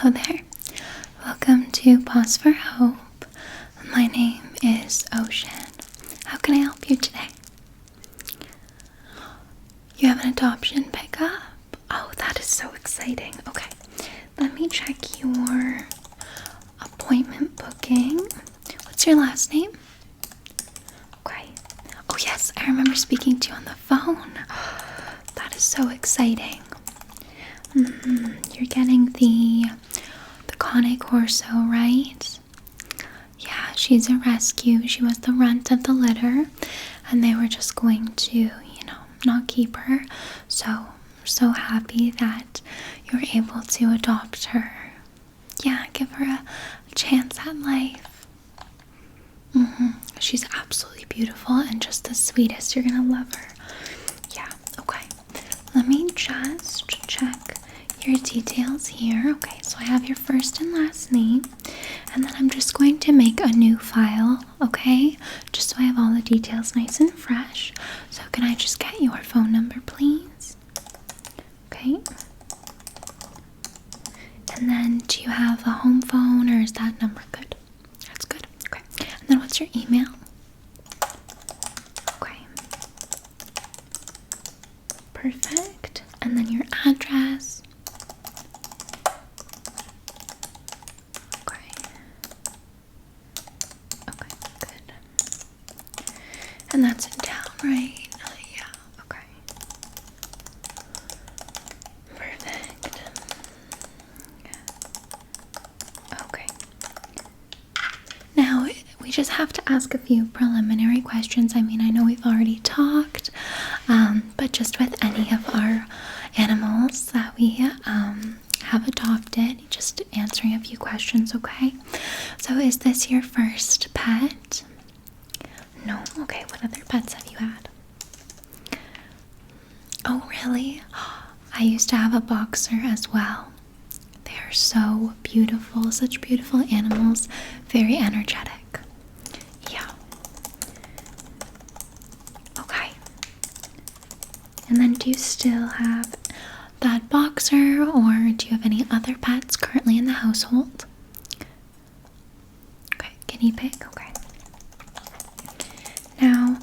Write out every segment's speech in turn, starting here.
Hello there. Welcome to Pause for Hope. My name is Ocean. How can I help you today? You have an adoption pickup? Oh, that is so exciting. Okay, let me check your appointment booking. What's your last name? Okay. Oh yes, I remember speaking to you on the phone. That is so exciting. You're getting the Cane Corso, right? Yeah, she's a rescue. She was the runt of the litter, and they were just going to, not keep her. So we're so happy that you were able to adopt her. Yeah, give her a chance at life. She's absolutely beautiful and just the sweetest. You're gonna love her. Yeah, okay. Let me just check your details here. Okay, so I have your first and last name, and then I'm just going to make a new file, okay? Just so I have all the details nice and fresh. So can I just get your phone number, please? Okay. And then do you have a home phone, or is that number good? That's good. Okay. And then what's your email? Okay. Perfect. And then your address. And that's in town, right? Yeah, okay. Perfect. Okay. Now, we just have to ask a few preliminary questions. I mean, I know we've already talked, but just with any of our animals that we have adopted, just answering a few questions, okay? So is this your first pet? No? Okay, what other pets have you had? Oh, really? I used to have a boxer as well. They are so beautiful, such beautiful animals, very energetic. Yeah. Okay. And then do you still have that boxer, or do you have any other pets currently in the household? Okay, guinea pig, okay. Now,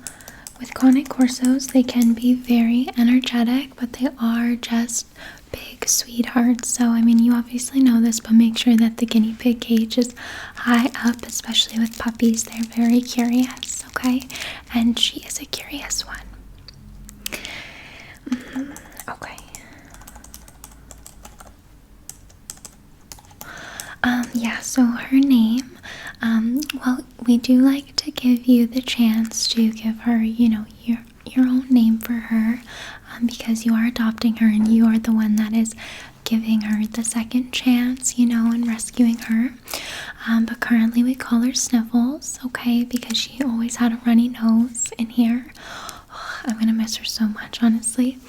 with Cane Corsos, they can be very energetic, but they are just big sweethearts. So, I mean, you obviously know this, but make sure that the guinea pig cage is high up, especially with puppies. They're very curious, okay? And she is a curious one. Okay. Yeah, so her name, well, we do like to give you the chance to give her, your own name for her, because you are adopting her and you are the one that is giving her the second chance, and rescuing her. But currently we call her Sniffles, okay, because she always had a runny nose in here. Oh, I'm gonna miss her so much, honestly.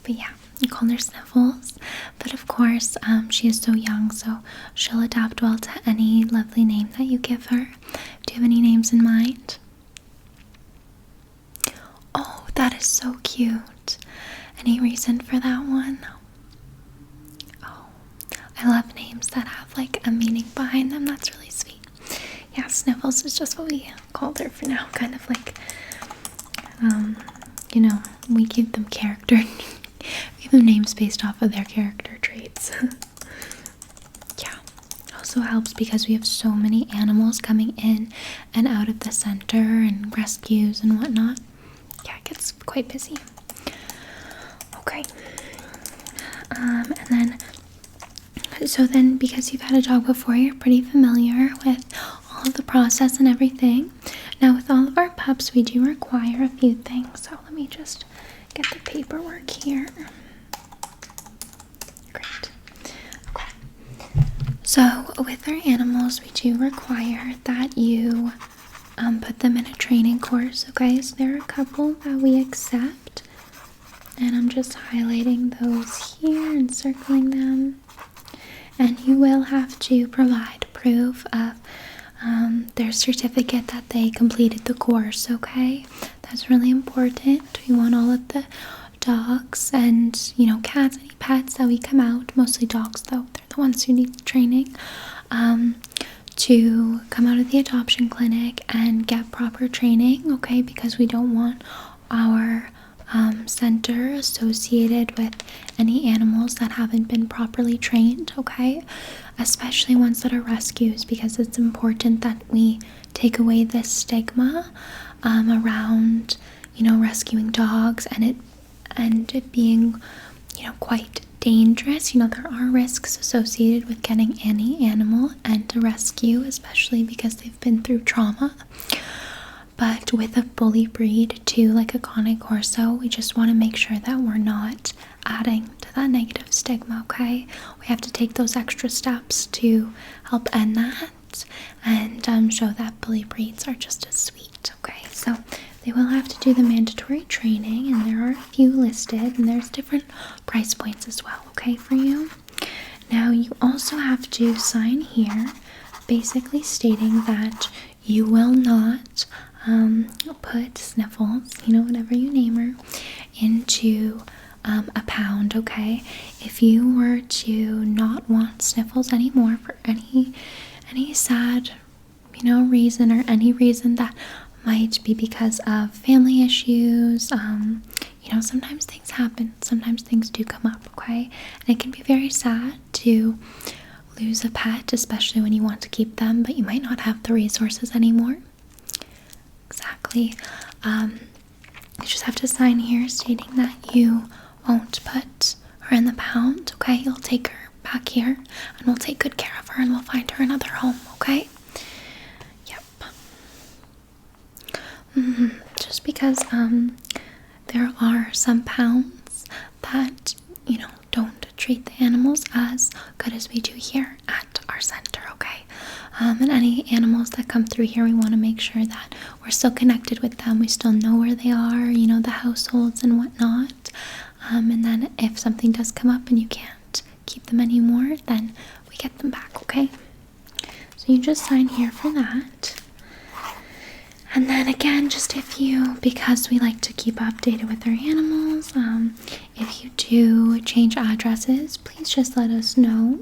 But yeah, we call her Sniffles. But of course, she is so young, so she'll adapt well to any lovely name that you give her. Do you have any names in mind? Oh, that is so cute. Any reason for that one? Oh, I love names that have like a meaning behind them. That's really sweet. Yeah, Sniffles is just what we called her for now. Kind of like, we give them character. We give them names based off of their character traits. Yeah. Also helps because we have so many animals coming in and out of the center and rescues and whatnot. Yeah, it gets quite busy. Okay. And then, so then because you've had a dog before, you're pretty familiar with all of the process and everything. Now with all of our pups, we do require a few things. So let me just get the paperwork here. Great. Okay. So with our animals, we do require that you put them in a training course, okay? So there are a couple that we accept, and I'm just highlighting those here and circling them. And you will have to provide proof of their certificate that they completed the course, okay? That's really important. We want all of the dogs and, you know, cats, any pets that we come out, mostly dogs though, they're the ones who need training, to come out of the adoption clinic and get proper training, okay? Because we don't want our center associated with any animals that haven't been properly trained, okay? Especially ones that are rescues, because it's important that we take away this stigma around, you know, rescuing dogs and it being, you know, quite dangerous. You know, there are risks associated with getting any animal and a rescue, especially because they've been through trauma. But with a bully breed too, like a Cane Corso, we just want to make sure that we're not adding to that negative stigma, okay? We have to take those extra steps to help end that and show that bully breeds are just as sweet, okay? So they will have to do the mandatory training, and there are a few listed, and there's different price points as well, okay, for you. Now, you also have to sign here, basically stating that you will not put Sniffles, you know, whatever you name her, into a pound, okay? If you were to not want Sniffles anymore for any sad, you know, reason, or any reason that might be because of family issues, you know, sometimes things happen, sometimes things do come up, okay? And it can be very sad to lose a pet, especially when you want to keep them, but you might not have the resources anymore. Exactly. You just have to sign here stating that you won't put her in the pound, okay? You'll take her back here and we'll take good care of her and we'll find her another home, okay? Yep. Just because there are some pounds that, you know, don't treat the animals as good as we do here at our center, okay? And any animals that come through here, we want to make sure that we're still connected with them. We still know where they are, you know, the households and whatnot. And then if something does come up and you can't keep them anymore, then we get them back, okay? So you just sign here for that. And then again, just because we like to keep updated with our animals, if you do change addresses, please just let us know.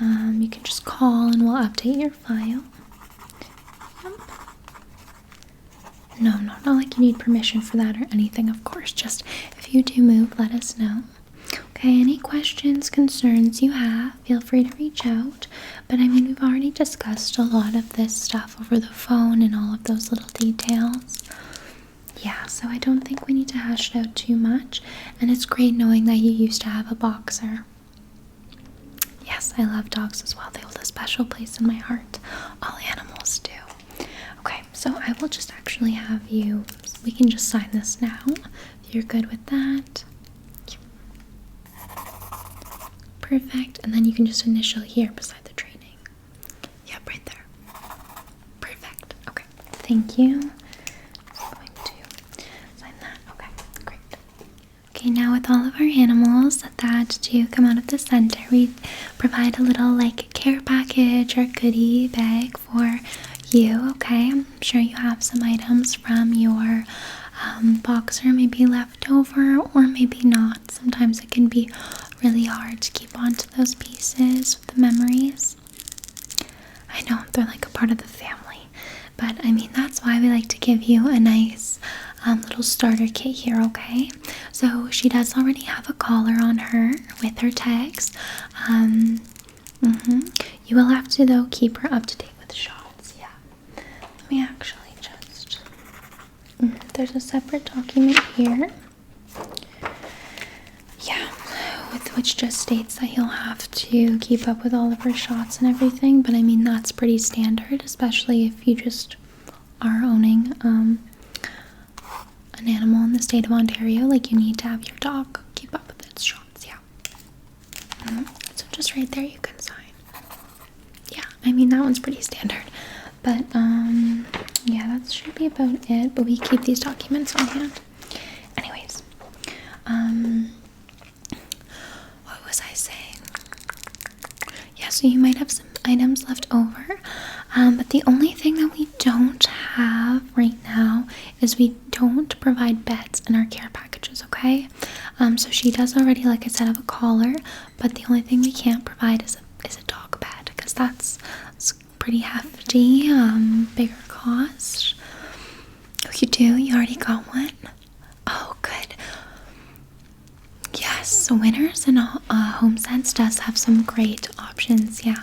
You can just call and we'll update your file. Yep. No, not like you need permission for that or anything, of course. Just if you do move, let us know. Okay, any questions, concerns you have, feel free to reach out. But I mean, we've already discussed a lot of this stuff over the phone and all of those little details. Yeah, so I don't think we need to hash it out too much. And it's great knowing that you used to have a boxer. Yes, I love dogs as well. They hold a special place in my heart. All animals do. Okay, so I will just actually have you, we can just sign this now, if you're good with that. Perfect, and then you can just initial here beside the training. Yep, right there. Perfect, okay, thank you. I'm going to sign that, okay, great. Okay, now with all of our animals that do come out of the center, we provide a little like care package or goodie bag for you, okay? I'm sure you have some items from your boxer maybe left over or maybe not. Sometimes it can be really hard to keep on to those pieces with the memories. I know, they're like a part of the family, but I mean, that's why we like to give you a nice little starter kit here, okay? So she does already have a collar on her with her tags. You will have to, though, keep her up to date with shots. Yeah. Let me actually just... there's a separate document here. Yeah, which just states that you'll have to keep up with all of her shots and everything. But I mean, that's pretty standard, especially if you just are owning an animal in the state of Ontario. Like, you need to have your dog keep up with its shots. Yeah. So just right there you can sign. Yeah, I mean, that one's pretty standard. But yeah, that should be about it. But we keep these documents on hand. Anyways, what was I saying? Yeah, so you might have some items left over. But the only thing that we don't have right now is we don't provide beds in our care packages, okay? So she does already, like I said, have a collar, but the only thing we can't provide is a dog bed, because that's pretty hefty, bigger cost. Oh, you do? You already got one? Oh, good. Yes, so Winners and HomeSense does have some great options, yeah.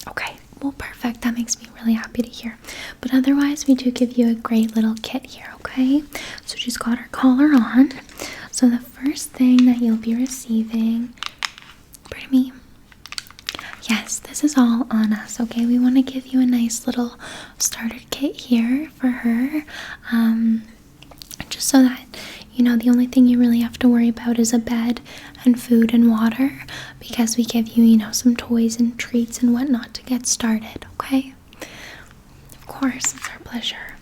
Okay, well, perfect. That makes me really happy to hear. But otherwise, we do give you a great little kit here, okay? So she's got her collar on. So the first thing that you'll be receiving, pardon me. Yes, this is all on us, okay? We want to give you a nice little starter kit here for her. Just so that, you know, the only thing you really have to worry about is a bed and food and water, because we give you, you know, some toys and treats and whatnot to get started, okay? Of course, it's our pleasure.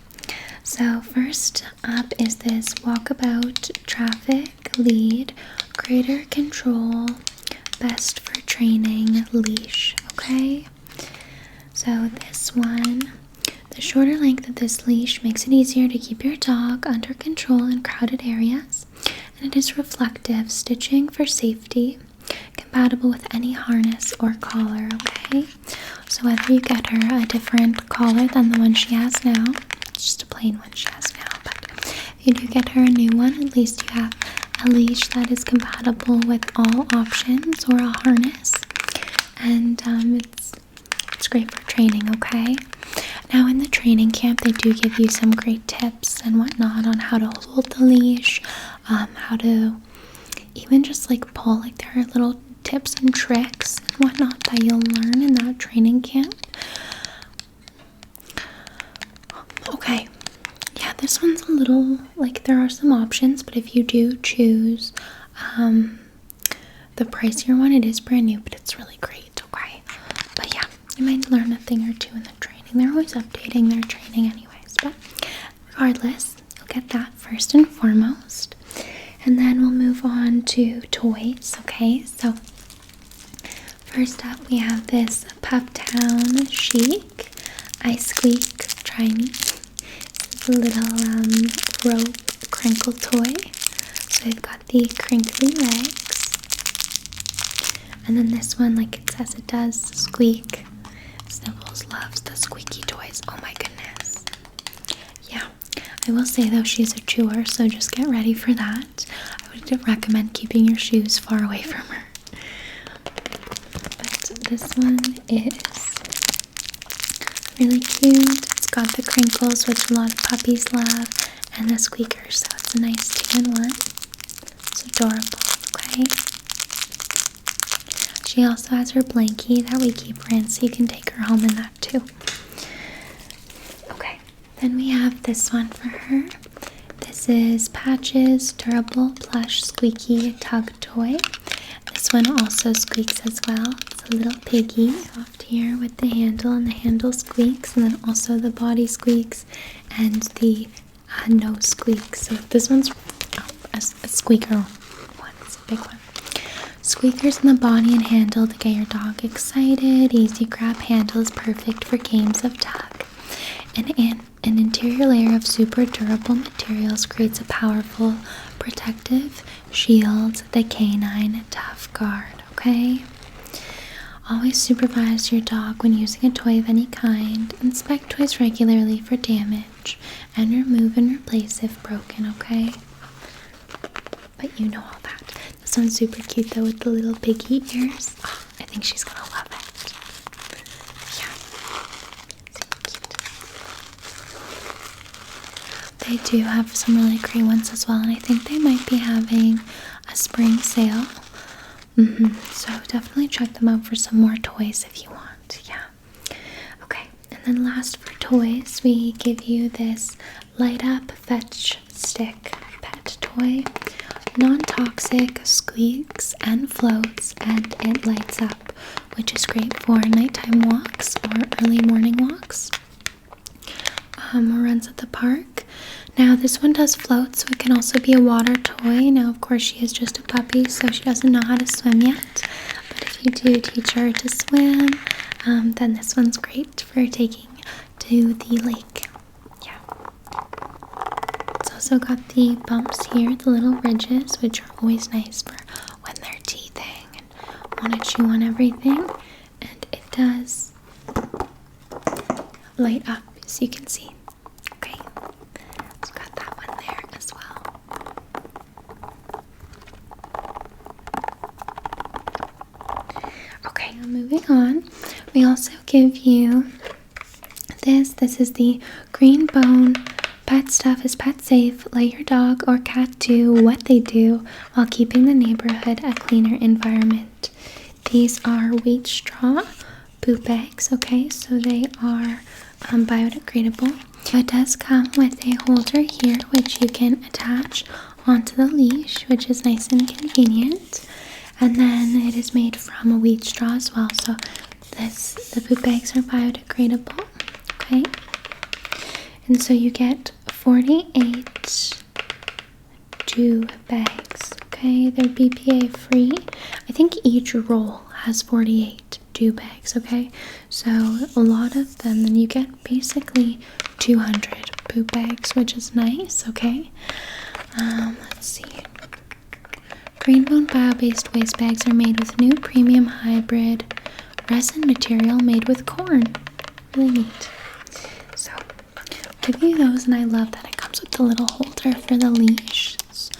So first up is this walkabout traffic lead, greater control, best for training leash, okay? So this one, the shorter length of this leash makes it easier to keep your dog under control in crowded areas, and it is reflective stitching for safety, compatible with any harness or collar, okay? So whether you get her a different collar than the one she has now, it's just a plain one she has now, but if you do get her a new one, at least you have a leash that is compatible with all options, or a harness, and it's great for training, okay? Now in the training camp, they do give you some great tips and whatnot on how to hold the leash, how to even just like pull, like there are little tips and tricks and whatnot that you'll learn in that training camp. Okay, yeah, this one's a little, like there are some options, but if you do choose the pricier one, it is brand new, but it's really great, okay? But yeah, you might learn a thing or two in the training. They're always updating their training anyways, but regardless, you'll get that first and foremost. And then we'll move on to toys, okay? So first up, we have this Pufftown Chic I Squeak Try Me. It's a little rope crinkle toy. So we've got the crinkly legs. And then this one, like it says it does, squeak. Sniffles loves the squeaky toys. Oh my goodness. Yeah, I will say though, she's a chewer, so just get ready for that. I would recommend keeping your shoes far away from her. But this one is really cute. It's got the crinkles, which a lot of puppies love, and the squeakers, so it's a nice 2-in-1. It's adorable, okay? She also has her blankie that we keep her in, so you can take her home in that too. Okay, then we have this one for her. This is Patches Durable Plush Squeaky Tug Toy. This one also squeaks as well. It's a little piggy. Soft here with the handle, and the handle squeaks, and then also the body squeaks and the nose squeaks. So this one's a squeaker one. It's a big one. Squeakers in the body and handle to get your dog excited. Easy grab handle is perfect for games of tug. An interior layer of super durable materials creates a powerful protective shield, the canine tough guard, okay? Always supervise your dog when using a toy of any kind. Inspect toys regularly for damage and remove and replace if broken, okay? But you know all that. This one's super cute though with the little piggy ears. Oh, I think she's gonna love it. Yeah, super cute. They do have some really great ones as well, and I think they might be having a spring sale. So definitely check them out for some more toys if you want. Yeah. Okay, and then last for toys, we give you this Light Up Fetch Stick pet toy. Non-toxic, squeaks and floats, and it lights up, which is great for nighttime walks or early morning walks, or runs at the park. Now this one does float, so it can also be a water toy. Now of course she is just a puppy, so she doesn't know how to swim yet, but if you do teach her to swim, then this one's great for taking to the lake. Yeah, so also got the bumps here, the little ridges, which are always nice for when they're teething and want to chew on everything. And it does light up, as you can see. Okay, so got that one there as well. Okay, now moving on, we also give you this. This is the Green Bone Pet Stuff is Pet Safe. Let your dog or cat do what they do while keeping the neighborhood a cleaner environment. These are wheat straw poop bags, okay, so they are biodegradable. It does come with a holder here which you can attach onto the leash, which is nice and convenient. And then it is made from a wheat straw as well, so the poop bags are biodegradable, okay? And so you get 48 dew bags, okay? They're BPA free. I think each roll has 48 dew bags, okay? So a lot of them, and you get basically 200 poop bags, which is nice, okay? Let's see. Greenbone bio-based waste bags are made with new premium hybrid resin material made with corn. Really neat. So, give you those, and I love that it comes with the little holder for the leash. It's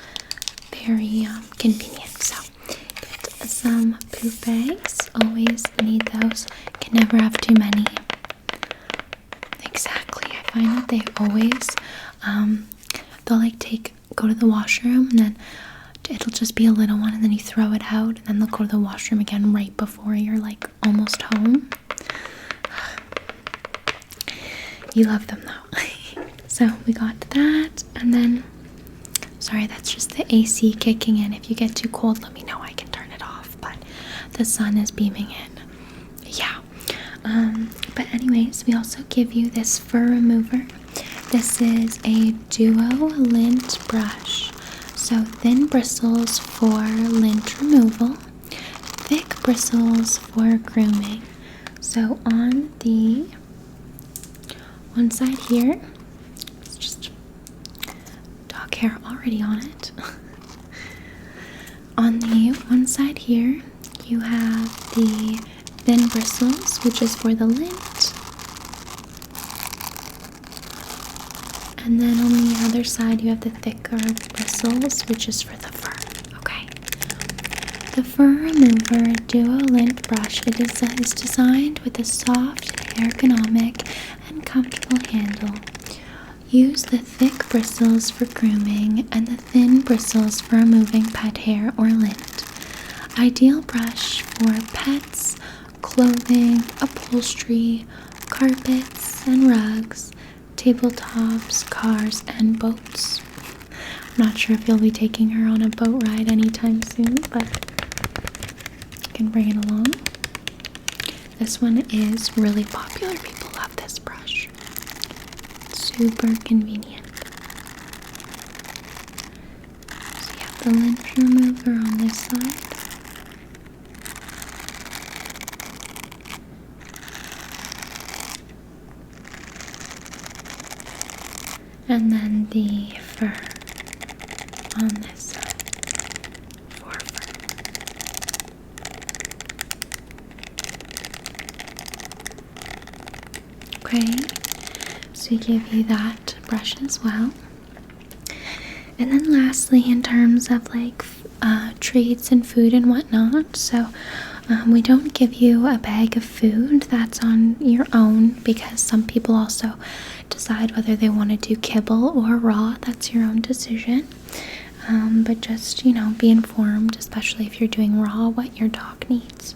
very convenient. So, get some poop bags. Always need those. Can never have too many. Exactly. I find that they always, they'll like go to the washroom, and then it'll just be a little one, and then you throw it out, and then they'll go to the washroom again right before you're like almost home. You love them though. So we got that, and then, sorry, that's just the AC kicking in. If you get too cold, let me know, I can turn it off, but the sun is beaming in. Yeah. But anyways, we also give you this fur remover. This is a duo lint brush. So thin bristles for lint removal, thick bristles for grooming. So on the one side here, it's just dog hair already on it. On the one side here, you have the thin bristles, which is for the lint. And then on the other side, you have the thicker bristles, which is for the fur, okay? The Fur Remover Duo Lint Brush, it is designed with a soft, ergonomic, and comfortable handle. Use the thick bristles for grooming and the thin bristles for removing pet hair or lint. Ideal brush for pets, clothing, upholstery, carpets, and rugs, tabletops, cars, and boats. I'm not sure if you'll be taking her on a boat ride anytime soon, but you can bring it along. This one is really popular. People love this brush. Super convenient. So you have the lint remover on this side. And then the fur on this side for fur. Okay, so we give you that brush as well. And then lastly, in terms of like treats and food and whatnot, so we don't give you a bag of food. That's on your own, because some people also decide whether they want to do kibble or raw. That's your own decision. But just, be informed, especially if you're doing raw, what your dog needs.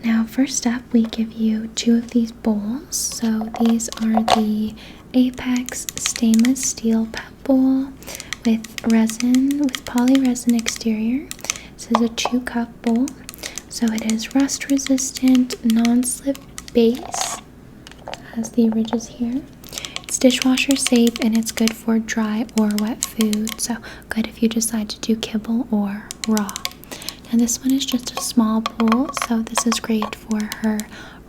Now, first up, we give you 2 of these bowls. So these are the Apex stainless steel pet bowl with poly resin exterior. This is a 2-cup bowl. So it is rust resistant, non-slip base. Has the ridges here. It's dishwasher safe, and it's good for dry or wet food. So good if you decide to do kibble or raw. And this one is just a small bowl, so this is great for her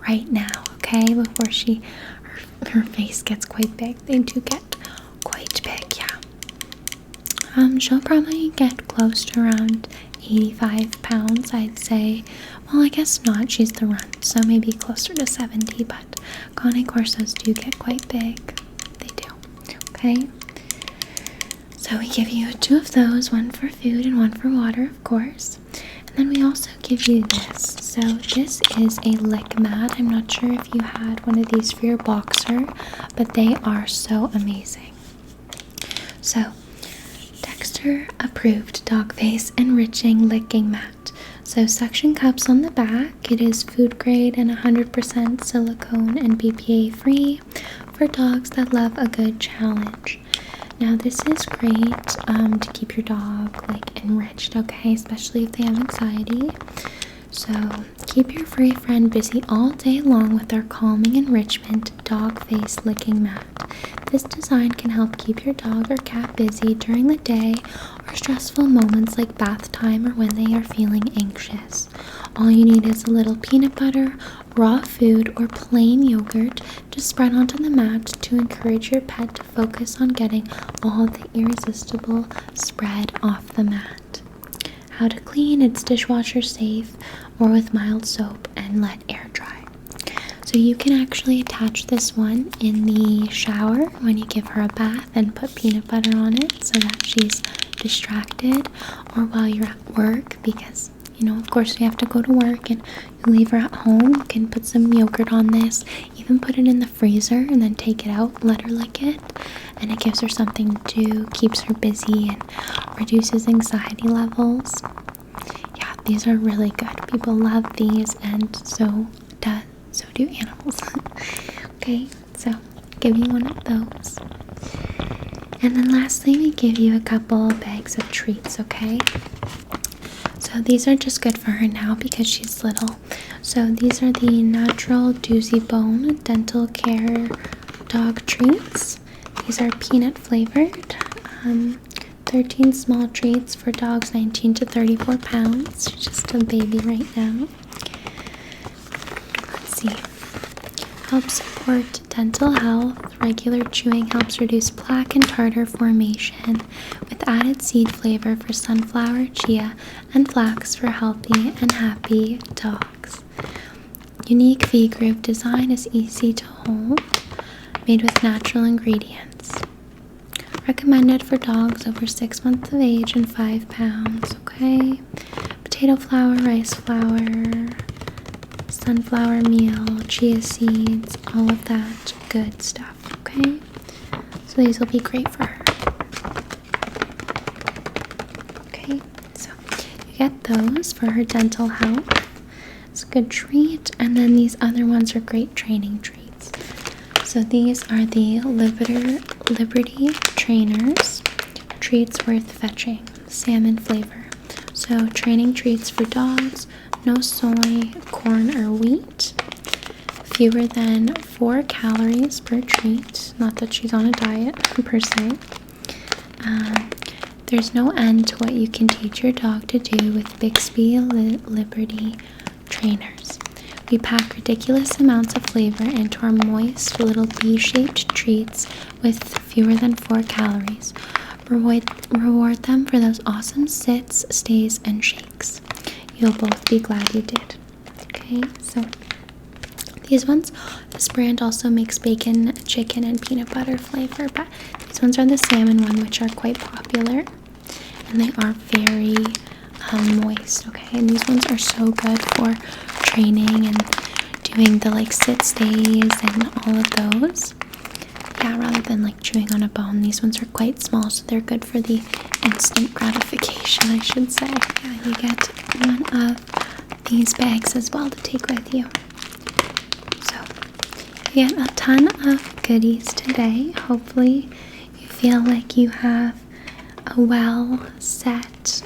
right now, okay? Before her face gets quite big. They do get quite big, yeah. She'll probably get close to around 85 pounds, I'd say. Well, I guess not, she's the runt, so maybe closer to 70, but Cane Corsos do get quite big. They do. Okay? So we give you 2 of those, 1 for food and 1 for water, of course. And then we also give you this. So this is a lick mat. I'm not sure if you had one of these for your boxer, but they are so amazing. So, Dexter approved dog face enriching licking mat. So suction cups on the back. It is food grade and 100% silicone and BPA free for dogs that love a good challenge. Now this is great to keep your dog like enriched, okay, especially if they have anxiety. So keep your furry friend busy all day long with our calming enrichment dog face licking mat. This design can help keep your dog or cat busy during the day or stressful moments like bath time or when they are feeling anxious. All you need is a little peanut butter, raw food, or plain yogurt to spread onto the mat to encourage your pet to focus on getting all the irresistible spread off the mat. How to clean: it's dishwasher safe or with mild soap and let air dry. So you can actually attach this one in the shower when you give her a bath and put peanut butter on it so that she's distracted, or while you're at work, because of course you have to go to work and you leave her at home. You can put some yogurt on this, even put it in the freezer and then take it out, let her lick it, and it gives her something to do, keeps her busy and reduces anxiety levels. Yeah, these are really good. People love these, and so do animals. Okay, so give you one of those. And then lastly, we give you a couple bags of treats, okay? So these are just good for her now because she's little. So these are the Natural Doozy Bone Dental Care Dog Treats. These are peanut flavored. 13 small treats for dogs 19 to 34 pounds. She's just a baby right now. Let's see. Helps support dental health. Regular chewing helps reduce plaque and tartar formation, with added seed flavor for sunflower, chia, and flax for healthy and happy dogs. Unique V-groove design is easy to hold, made with natural ingredients. Recommended for dogs over 6 months of age and 5 pounds, okay? Potato flour, rice flour, sunflower meal, chia seeds, all of that good stuff, okay? So these will be great for her. Okay, so you get those for her dental health. It's a good treat. And then these other ones are great training treats. So these are the Liberty Trainers treats worth fetching, salmon flavor. So training treats for dogs, no soy, corn, or wheat. Fewer than 4 calories per treat. Not that she's on a diet per se. There's no end to what you can teach your dog to do with Bixby Liberty Trainers. We pack ridiculous amounts of flavor into our moist little bee-shaped treats with fewer than 4 calories. Reward them for those awesome sits, stays, and shakes. You'll both be glad you did. Okay, so these ones, this brand also makes bacon, chicken, and peanut butter flavor, but these ones are the salmon one, which are quite popular, and they are very moist, okay? And these ones are so good for training and doing the sit stays and all of those. Yeah, rather than chewing on a bone, these ones are quite small, so they're good for the instant gratification, I should say. Yeah, you get one of these bags as well to take with you. So you get a ton of goodies today. Hopefully you feel like you have a well set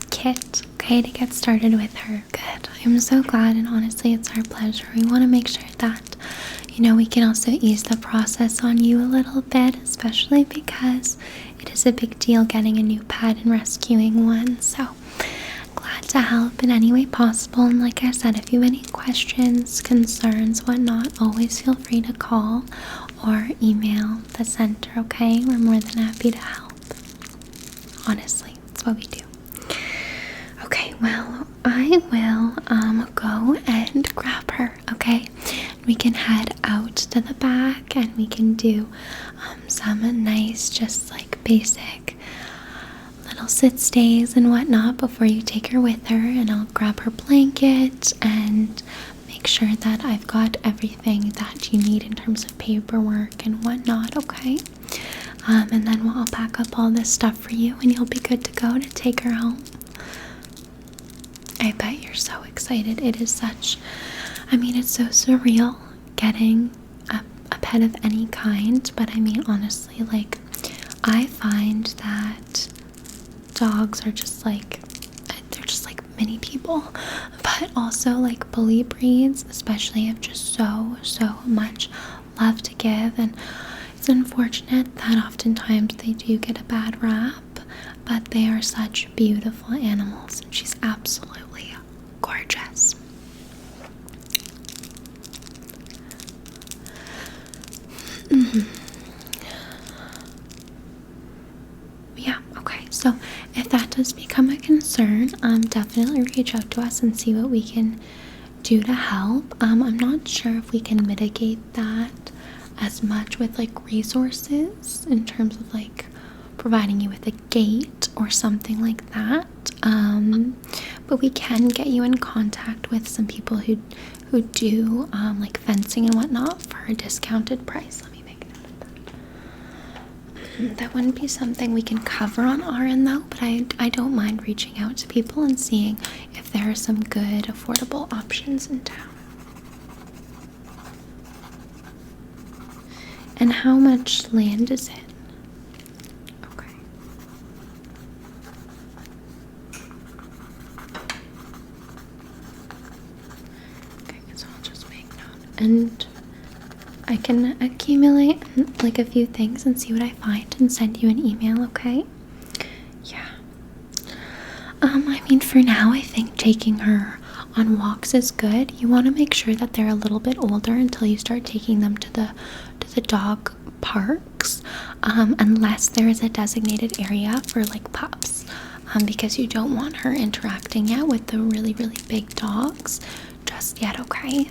kit, okay, to get started with her. Good. I'm so glad, and honestly it's our pleasure. We want to make sure that we can also ease the process on you a little bit, especially because it is a big deal getting a new pet and rescuing one. So glad to help in any way possible. And like I said, if you have any questions, concerns, whatnot, always feel free to call or email the center, okay? We're more than happy to help. Honestly, that's what we do. Okay, well, I will go and grab her, okay? We can head out to the back and we can do some nice, just like basic little sit stays and whatnot before you take her with her. And I'll grab her blanket and make sure that I've got everything that you need in terms of paperwork and whatnot, okay? And then I'll pack up all this stuff for you and you'll be good to go to take her home. I bet you're so excited. It is such, I mean, it's so surreal getting a pet of any kind, but I mean, honestly, like, I find that dogs are just like, they're just like mini people, but also like bully breeds especially have just so much love to give, and it's unfortunate that oftentimes they do get a bad rap, but they are such beautiful animals, and she's absolutely gorgeous. Yeah, okay, so if that does become a concern, definitely reach out to us and see what we can do to help. I'm not sure if we can mitigate that as much with like resources in terms of like providing you with a gate or something like that, but we can get you in contact with some people who do like fencing and whatnot for a discounted price. Let me make note of that. That wouldn't be something we can cover on our end though, but I don't mind reaching out to people and seeing if there are some good affordable options in town. And how much land is it? Okay. Okay, so I'll just make note. And I can accumulate like a few things and see what I find and send you an email, okay? Yeah. I mean, for now, I think taking her on walks is good. You want to make sure that they're a little bit older until you start taking them to the dog parks, unless there is a designated area for like pups, because you don't want her interacting yet with the really big dogs just yet, okay?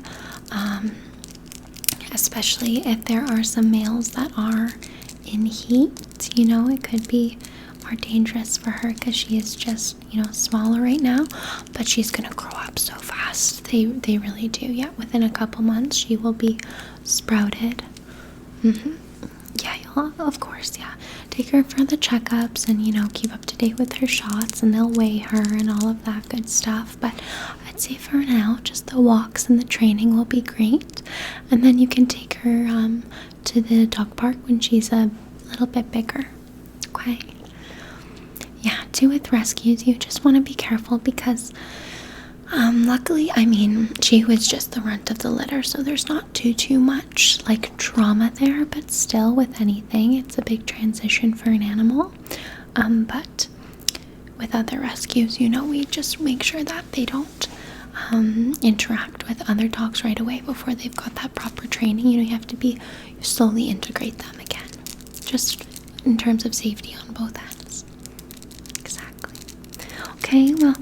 Especially if there are some males that are in heat, you know, it could be more dangerous for her because she is just, you know, smaller right now, but she's gonna grow up so fast. They really do. Yeah, within a couple months she will be sprouted. Yeah, you'll, of course, yeah, take her for the checkups and, you know, keep up to date with her shots, and they'll weigh her and all of that good stuff. But I'd say for now, just the walks and the training will be great, and then you can take her to the dog park when she's a little bit bigger, okay? Yeah, too, with rescues, you just want to be careful because luckily, I mean, she was just the runt of the litter, so there's not too much like trauma there, but still, with anything, it's a big transition for an animal. But with other rescues, you know, we just make sure that they don't interact with other dogs right away before they've got that proper training. You know, you have to slowly integrate them again, just in terms of safety on both ends. Exactly. Okay, well,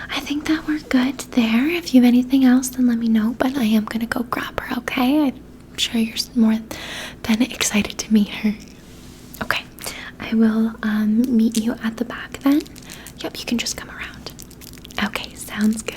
I think that we're good there. If you have anything else, then let me know, but I am gonna go grab her, okay? I'm sure you're more than excited to meet her. Okay, I will meet you at the back then. Yep, you can just come around. Okay, sounds good.